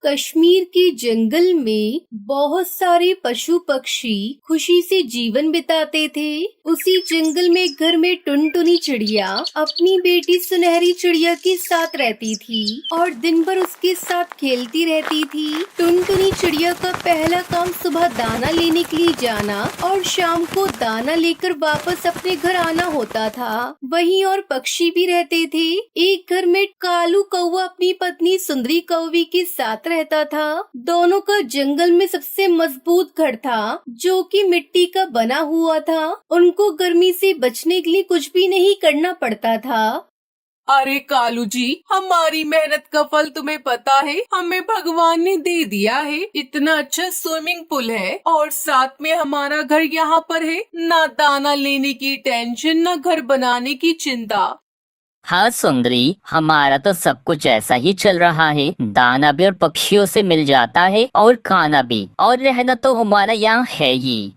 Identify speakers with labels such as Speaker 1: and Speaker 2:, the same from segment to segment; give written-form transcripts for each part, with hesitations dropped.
Speaker 1: कश्मीर के जंगल में बहुत सारे पशु पक्षी खुशी से जीवन बिताते थे। उसी जंगल में घर में टुनटुनी चिड़िया अपनी बेटी सुनहरी चिड़िया के साथ रहती थी और दिन भर उसके साथ खेलती रहती थी। टुनटुनी चिड़िया का पहला काम सुबह दाना लेने के लिए जाना और शाम को दाना लेकर वापस अपने घर आना होता था। वहीं और पक्षी भी रहते थे। एक घर में कालू कौवा अपनी पत्नी सुंदरी कौवी के साथ रहता था। दोनों का जंगल में सबसे मजबूत घर था जो कि मिट्टी का बना हुआ था। उनको गर्मी से बचने के लिए कुछ भी नहीं करना पड़ता था।
Speaker 2: अरे कालू जी, हमारी मेहनत का फल तुम्हें पता है, हमें भगवान ने दे दिया है। इतना अच्छा स्विमिंग पूल है और साथ में हमारा घर यहाँ पर है। ना दाना लेने की टेंशन, ना घर बनाने की चिंता।
Speaker 3: हाँ सुंदरी, हमारा तो सब कुछ ऐसा ही चल रहा है। दाना भी और पक्षियों से मिल जाता है और खाना भी, और रहना तो हमारा यहाँ है ही।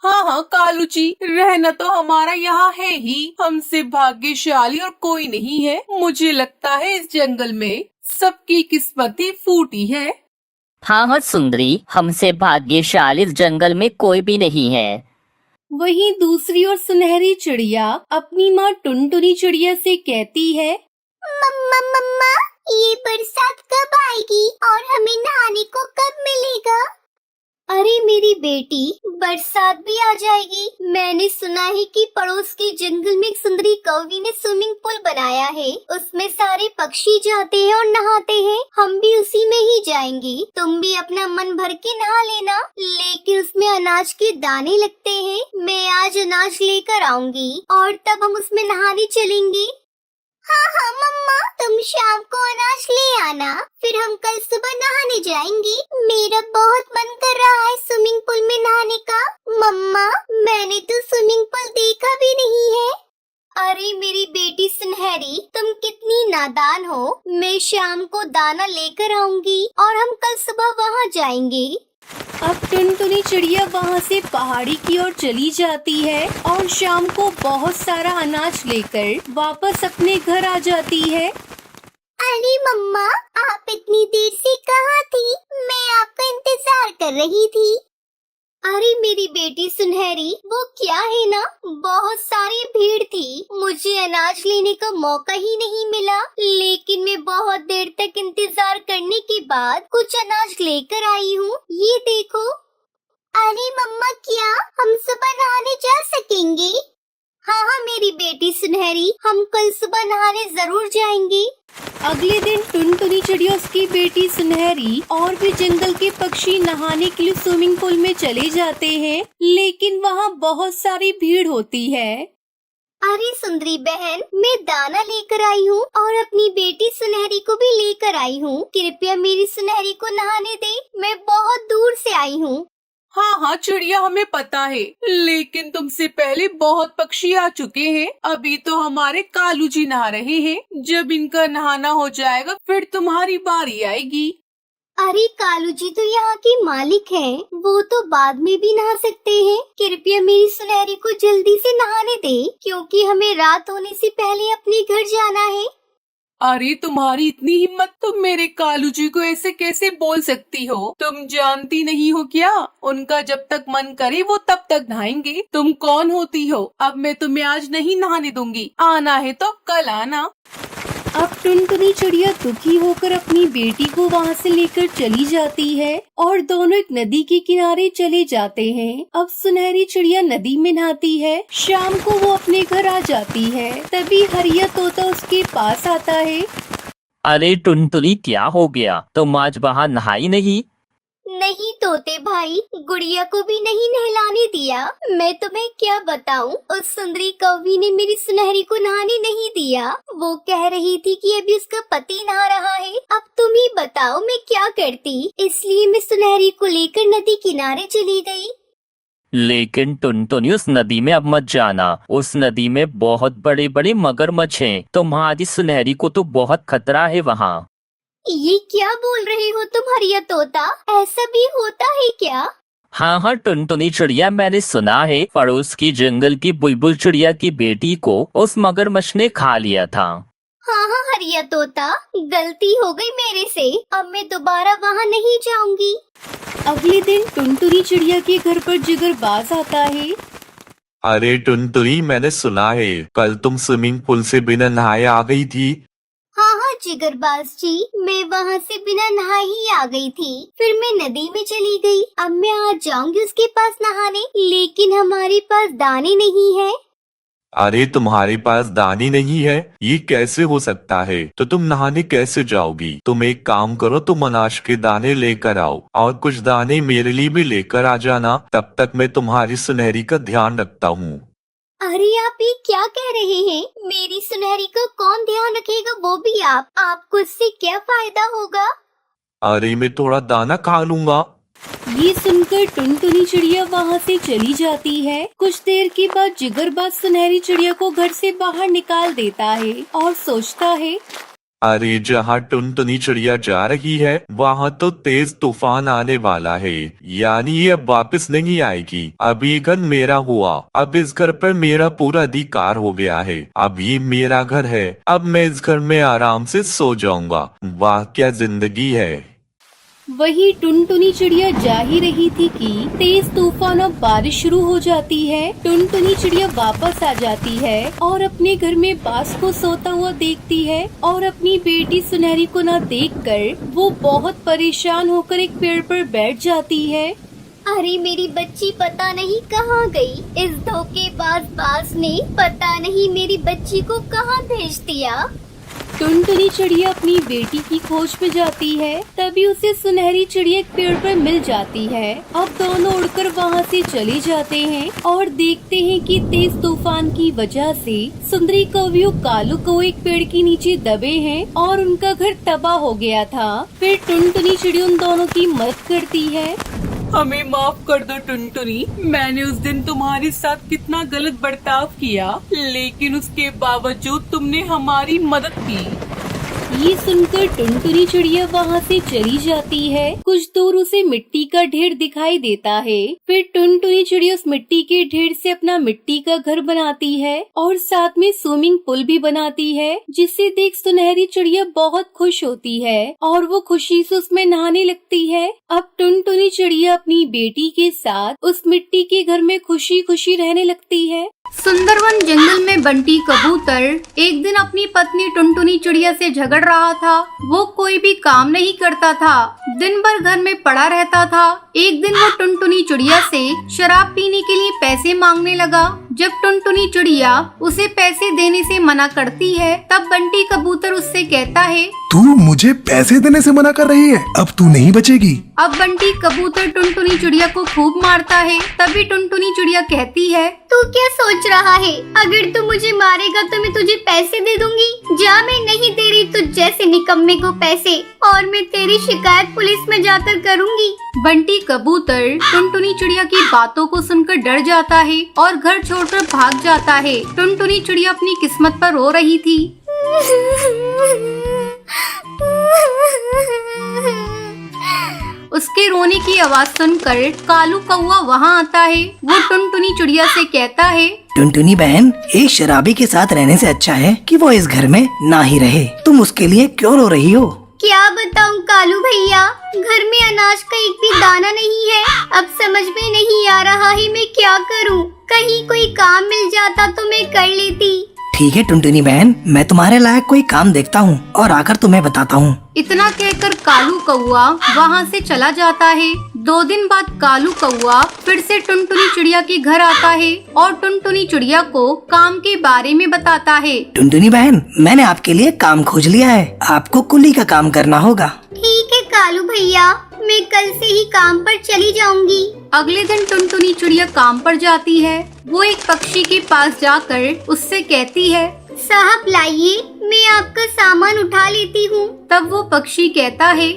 Speaker 2: हाँ हाँ कालू जी, रहना तो हमारा यहाँ है ही। हमसे भाग्यशाली और कोई नहीं है। मुझे लगता है इस जंगल में सबकी किस्मत ही फूटी है।
Speaker 3: हाँ हाँ सुंदरी, हमसे भाग्यशाली इस जंगल में कोई भी नहीं है।
Speaker 1: वहीं दूसरी ओर सुनहरी चिड़िया अपनी माँ टुनटुनी चिड़िया से कहती है,
Speaker 4: मम्मा मम्मा, ये बरसात कब आएगी और हमें नहाने को कब मिलेगा? अरे मेरी बेटी, बरसात भी आ जाएगी। मैंने सुना है कि पड़ोस के जंगल में एक सुंदरी कौवी ने स्विमिंग पूल बनाया है। उसमें सारे पक्षी जाते हैं और नहाते हैं। हम भी उसी में ही जाएंगे। तुम भी अपना मन भर के नहा लेना, लेकिन उसमें अनाज के दाने लगते हैं। मैं आज अनाज लेकर आऊंगी और तब हम उसमें नहाने चलेंगे। हाँ हाँ मम्मा, तुम शाम को अनाज ले आना, फिर हम कल सुबह नहाने जाएंगे। मेरा बहुत मन कर रहा है स्विमिंग पूल में नहाने का। मम्मा, मैंने तो स्विमिंग पूल देखा भी नहीं है। अरे मेरी बेटी सुनहरी, तुम कितनी नादान हो। मैं शाम को दाना लेकर आऊंगी और हम कल सुबह वहाँ जाएंगे।
Speaker 1: अब टुनटुनी चिड़िया वहाँ से पहाड़ी की ओर चली जाती है और शाम को बहुत सारा अनाज लेकर वापस अपने घर आ जाती है।
Speaker 4: अरे मम्मा, आप इतनी देर से कहाँ थी? मैं आपका इंतजार कर रही थी। अरे मेरी बेटी सुनहरी, वो क्या है ना, बहुत सारी भीड़ थी। मुझे अनाज लेने का मौका ही नहीं मिला, लेकिन मैं बहुत देर तक इंतजार करने के बाद कुछ अनाज लेकर आई हूँ। ये देखो। अरे मम्मा, क्या हम सुबह नहाने जा सकेंगे? हाँ हाँ मेरी बेटी सुनहरी, हम कल सुबह नहाने जरूर जाएंगे।
Speaker 1: अगले दिन टुनटुनी चिड़िया, उसकी बेटी सुनहरी और भी जंगल के पक्षी नहाने के लिए स्विमिंग पूल में चले जाते हैं, लेकिन वहाँ बहुत सारी भीड़ होती है।
Speaker 4: अरे सुंदरी बहन, मैं दाना लेकर आई हूँ और अपनी बेटी सुनहरी को भी लेकर आई हूँ। कृपया मेरी सुनहरी को नहाने दे, मैं बहुत दूर से आई हूँ।
Speaker 2: हाँ हाँ चिड़िया, हमें पता है, लेकिन तुमसे पहले बहुत पक्षी आ चुके हैं। अभी तो हमारे कालू जी नहा रहे हैं। जब इनका नहाना हो जाएगा फिर तुम्हारी बारी आएगी।
Speaker 4: अरे कालू जी तो यहाँ के मालिक हैं, वो तो बाद में भी नहा सकते हैं। कृपया मेरी सुनहरी को जल्दी से नहाने दे, क्योंकि हमें रात होने से पहले अपने घर जाना है।
Speaker 2: अरे तुम्हारी इतनी हिम्मत, तुम मेरे कालू जी को ऐसे कैसे बोल सकती हो? तुम जानती नहीं हो क्या, उनका जब तक मन करे वो तब तक नहाएंगे। तुम कौन होती हो? अब मैं तुम्हें आज नहीं नहाने दूंगी। आना है तो कल आना।
Speaker 1: अब टुनटुनी चिड़िया दुखी होकर अपनी बेटी को वहाँ से लेकर चली जाती है और दोनों एक नदी के किनारे चले जाते हैं। अब सुनहरी चिड़िया नदी में नहाती है। शाम को वो अपने घर आ जाती है। तभी हरिया तोता उसके पास आता है।
Speaker 5: अरे टुनटुनी, क्या हो गया? तुम आज वहाँ नहाई नहीं?
Speaker 4: नहीं तोते भाई, गुड़िया को भी नहीं नहलाने दिया। मैं तुम्हें क्या बताऊं, उस सुंदरी कौवी ने मेरी सुनहरी को नहाने नहीं दिया। वो कह रही थी कि अभी उसका पति नहा रहा है। अब तुम ही बताओ मैं क्या करती। इसलिए मैं सुनहरी को लेकर नदी किनारे चली गई।
Speaker 5: लेकिन टुनटुनी, उस नदी में अब मत जाना। उस नदी में बहुत बड़े बड़े मगरमच्छ हैं। तुम्हारी सुनहरी को तो बहुत खतरा है वहाँ।
Speaker 4: ये क्या बोल रहे हो तुम हरिया तोता? ऐसा भी होता है क्या?
Speaker 5: हाँ हाँ टुनटुनी चिड़िया, मैंने सुना है पड़ोस की जंगल की बुलबुल चिड़िया की बेटी को उस मगरमच्छ ने खा लिया था।
Speaker 4: हाँ हाँ हरिया तोता, गलती हो गई मेरे से, अब मैं दोबारा वहाँ नहीं जाऊंगी।
Speaker 1: अगले दिन टुनटुनी चिड़िया के घर पर जिगरबाज आता है।
Speaker 6: अरे टुनटुनी, मैंने सुना है कल तुम स्विमिंग पूल से बिना नहाए आ गई थी।
Speaker 4: हाँ हाँ जिगरबाज जी, मैं वहाँ से बिना नहाए ही आ गई थी। फिर मैं नदी में चली गई। अब मैं आज जाऊंगी उसके पास नहाने, लेकिन हमारे पास दाने नहीं है।
Speaker 6: अरे तुम्हारे पास दानी नहीं है, ये कैसे हो सकता है? तो तुम नहाने कैसे जाओगी? तुम एक काम करो, तुम अनाज के दाने लेकर आओ और कुछ दाने मेरे लिए भी लेकर आ जाना। तब तक मैं तुम्हारी सुनहरी का ध्यान रखता हूँ।
Speaker 4: अरे आप ये क्या कह रहे हैं? मेरी सुनहरी का कौन ध्यान रखेगा, वो भी आप? आपको इससे क्या फायदा होगा?
Speaker 6: अरे मैं थोड़ा दाना खा लूंगा।
Speaker 1: ये सुनकर टुनटुनी चिड़िया वहाँ से चली जाती है। कुछ देर के बाद जिगरबाज सुनहरी चिड़िया को घर से बाहर निकाल देता है और सोचता है,
Speaker 6: अरे जहाँ टुनटुनी चिड़िया जा रही है वहाँ तो तेज तूफान आने वाला है, यानी ये अब वापस नहीं आएगी। अब ये घर मेरा हुआ, अब इस घर पर मेरा पूरा अधिकार हो गया है। अब ये मेरा घर है, अब मैं इस घर में आराम से सो जाऊंगा। वाह क्या जिंदगी है।
Speaker 1: वही टुनटुनी चिड़िया जा ही रही थी कि तेज तूफान और बारिश शुरू हो जाती है। टुनटुनी चिड़िया वापस आ जाती है और अपने घर में बाज को सोता हुआ देखती है और अपनी बेटी सुनहरी को न देखकर वो बहुत परेशान होकर एक पेड़ पर बैठ जाती है।
Speaker 4: अरे मेरी बच्ची पता नहीं कहाँ गई। इस धोखेबाज बाज ने पता नहीं मेरी बच्ची को कहाँ भेज दिया।
Speaker 1: टुनटुनी चिड़िया अपनी बेटी की खोज में जाती है। तभी उसे सुनहरी चिड़िया एक पेड़ पर मिल जाती है। अब दोनों उड़कर वहाँ से चले जाते हैं और देखते हैं कि तेज तूफान की वजह से सुंदरी कौवे और कालू कौवे एक पेड़ के नीचे दबे हैं और उनका घर तबाह हो गया था। फिर टुनटुनी चिड़िया उन दोनों की मदद करती है।
Speaker 2: हमें माफ कर दो टुनटुनी, मैंने उस दिन तुम्हारे साथ कितना गलत बर्ताव किया, लेकिन उसके बावजूद तुमने हमारी मदद की।
Speaker 1: ये सुनकर टुनटुनी चिड़िया वहाँ से चली जाती है। कुछ दूर उसे मिट्टी का ढेर दिखाई देता है। फिर टुनटुनी चिड़िया उस मिट्टी के ढेर से अपना मिट्टी का घर बनाती है और साथ में स्विमिंग पूल भी बनाती है, जिसे देख सुनहरी चिड़िया बहुत खुश होती है और वो खुशी से उसमें नहाने लगती है। अब टुनटुनी चिड़िया अपनी बेटी के साथ उस मिट्टी के घर में खुशी खुशी रहने लगती है।
Speaker 7: सुंदरवन जंगल में बंटी कबूतर एक दिन अपनी पत्नी टुनटुनी चिड़िया से झगड़ रहा था। वो कोई भी काम नहीं करता था, दिन भर घर में पड़ा रहता था। एक दिन वो टुनटुनी चिड़िया से शराब पीने के लिए पैसे मांगने लगा। जब टुनटुनी चिड़िया उसे पैसे देने से मना करती है, तब बंटी कबूतर उससे कहता है,
Speaker 8: तू मुझे पैसे देने से मना कर रही है, अब तू नहीं बचेगी।
Speaker 7: अब बंटी कबूतर टुनटुनी चिड़िया को खूब मारता है। तभी टुनटुनी चिड़िया कहती है,
Speaker 4: तू क्या सोच रहा है? अगर तू मुझे मारेगा तो मैं तुझे पैसे दे दूंगी। जा, मैं नहीं दे रही तुझ जैसे निकम्मे को पैसे, और मैं तेरी शिकायत पुलिस में जाकर करूंगी।
Speaker 7: बंटी कबूतर टुनटुनी चिड़िया की बातों को सुनकर डर जाता है और घर छोड़कर भाग जाता है। टुनटुनी चिड़िया अपनी किस्मत पर रो रही थी। उसके रोने की आवाज सुनकर कालू कौवा वहाँ आता है। वो टुनटुनी चिड़िया से कहता है,
Speaker 9: टुनटुनी बहन, एक शराबी के साथ रहने से अच्छा है कि वो इस घर में ना ही रहे। तुम उसके लिए क्यों रो रही हो?
Speaker 4: क्या बताऊं कालू भैया, घर में अनाज का एक भी दाना नहीं है। अब समझ में नहीं आ रहा है मैं क्या करूं। कहीं कोई काम मिल जाता तो मैं कर लेती।
Speaker 9: ठीक है टुनटुनी बहन, मैं तुम्हारे लायक कोई काम देखता हूँ और आकर तुम्हें बताता हूँ।
Speaker 7: इतना कहकर कालू कौवा वहाँ से चला जाता है। 2 दिन बाद कालू कौवा फिर से टुनटुनी चिड़िया के घर आता है और टुनटुनी चिड़िया को काम के बारे में बताता है।
Speaker 9: टुनटुनी बहन, मैंने आपके लिए काम खोज लिया है, आपको कुली का काम करना होगा।
Speaker 4: ठीक है कालू भैया, मैं कल से ही काम पर चली जाऊंगी।
Speaker 7: अगले दिन टुनटुनी चिड़िया काम पर जाती है। वो एक पक्षी के पास जाकर उससे कहती है,
Speaker 4: साहब लाइए, मैं आपका सामान उठा लेती हूँ।
Speaker 7: तब वो पक्षी कहता है,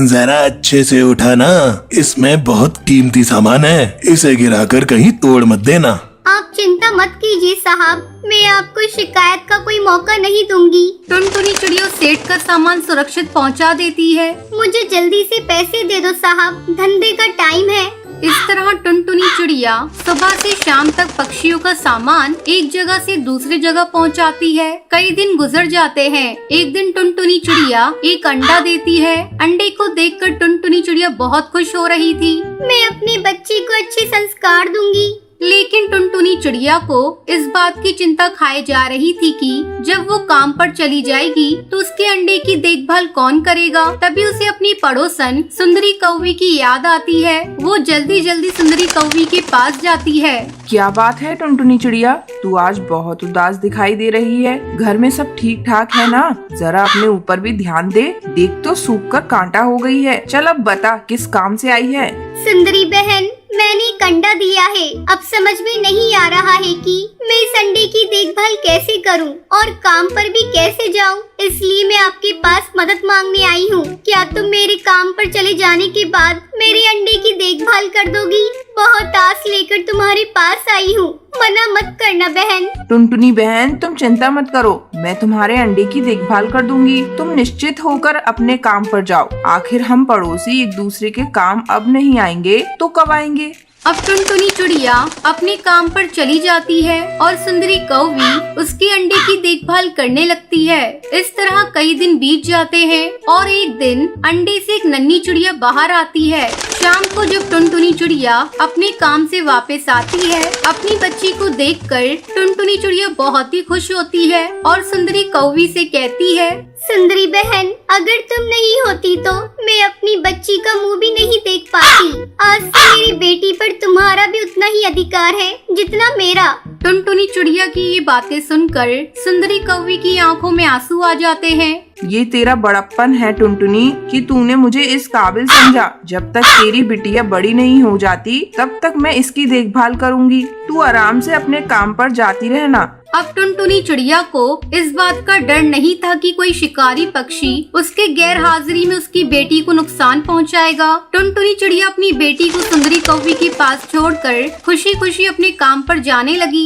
Speaker 8: जरा अच्छे से उठाना, इसमें बहुत कीमती सामान है, इसे गिराकर कहीं तोड़ मत देना।
Speaker 4: आप चिंता मत कीजिए साहब, मैं आपको शिकायत का कोई मौका नहीं दूंगी।
Speaker 7: टुनटुनी चिड़िया सेठ का सामान सुरक्षित पहुंचा देती है।
Speaker 4: मुझे जल्दी से पैसे दे दो साहब, धंधे का टाइम है।
Speaker 7: इस तरह टुनटुनी चिड़िया सुबह से शाम तक पक्षियों का सामान एक जगह से दूसरी जगह पहुंचाती है। कई दिन गुजर जाते हैं। एक दिन टुनटुनी चिड़िया एक अंडा देती है। अंडे को देखकर टुनटुनी चिड़िया बहुत खुश हो रही थी।
Speaker 4: मैं अपने बच्चे को अच्छे संस्कार दूंगी।
Speaker 7: लेकिन टुनटुनी चिड़िया को इस बात की चिंता खाए जा रही थी कि जब वो काम पर चली जाएगी तो उसके अंडे की देखभाल कौन करेगा। तभी उसे अपनी पड़ोसन सुंदरी कौवी की याद आती है। वो जल्दी जल्दी सुंदरी कौवी के पास जाती है।
Speaker 10: क्या बात है टुनटुनी चिड़िया, तू आज बहुत उदास दिखाई दे रही है। घर में सब ठीक ठाक है ना? जरा अपने ऊपर भी ध्यान दे। देख तो सूख कर कांटा हो गई है। चल अब बता किस काम से आई है?
Speaker 4: सुंदरी बहन, मैंने एक अंडा दिया है। अब समझ में नहीं आ रहा है कि मैं इस अंडे की देखभाल कैसे करूं और काम पर भी कैसे जाऊं। इसलिए मैं आपके पास मदद मांगने आई हूं। क्या तुम मेरे काम पर चले जाने के बाद मेरे अंडे की देखभाल कर दोगी? बहुत आस लेकर तुम्हारे पास आई हूं, मना मत करना बहन।
Speaker 10: टुनटुनी बहन, तुम चिंता मत करो, मैं तुम्हारे अंडे की देखभाल कर दूंगी। तुम निश्चित होकर अपने काम पर जाओ। आखिर हम पड़ोसी एक दूसरे के काम अब नहीं आएंगे तो कब आएंगे?
Speaker 7: अब टुनटुनी चिड़िया अपने काम पर चली जाती है और सुंदरी कौवी उसके अंडे की देखभाल करने लगती है। इस तरह कई दिन बीत जाते हैं और एक दिन अंडे से एक नन्ही चिड़िया बाहर आती है। शाम को जब टुनटुनी चिड़िया अपने काम से वापस आती है, अपनी बच्ची को देखकर टुनटुनी चिड़िया बहुत ही खुश होती है और सुंदरी कौवी से कहती है,
Speaker 4: सुंदरी बहन, अगर तुम नहीं होती तो मैं अपनी बच्ची का मुंह भी नहीं देख पाती। आज से मेरी बेटी पर तुम्हारा भी उतना ही अधिकार है जितना मेरा।
Speaker 7: टुनटुनी चिड़िया की ये बातें सुनकर सुंदरी कौवी की आंखों में आंसू आ जाते हैं।
Speaker 10: ये तेरा बड़प्पन है टुनटुनी कि तूने मुझे इस काबिल समझा। जब तक तेरी बिटिया बड़ी नहीं हो जाती तब तक मैं इसकी देखभाल करूंगी। तू आराम से अपने काम पर जाती रहना।
Speaker 7: अब टुनटुनी चिड़िया को इस बात का डर नहीं था कि कोई शिकारी पक्षी उसके गैर हाजिरी में उसकी बेटी को नुकसान पहुंचाएगा। टुनटुनी चिड़िया अपनी बेटी को सुंदरी कौवी के पास छोड़कर खुशी खुशी अपने काम पर जाने लगी।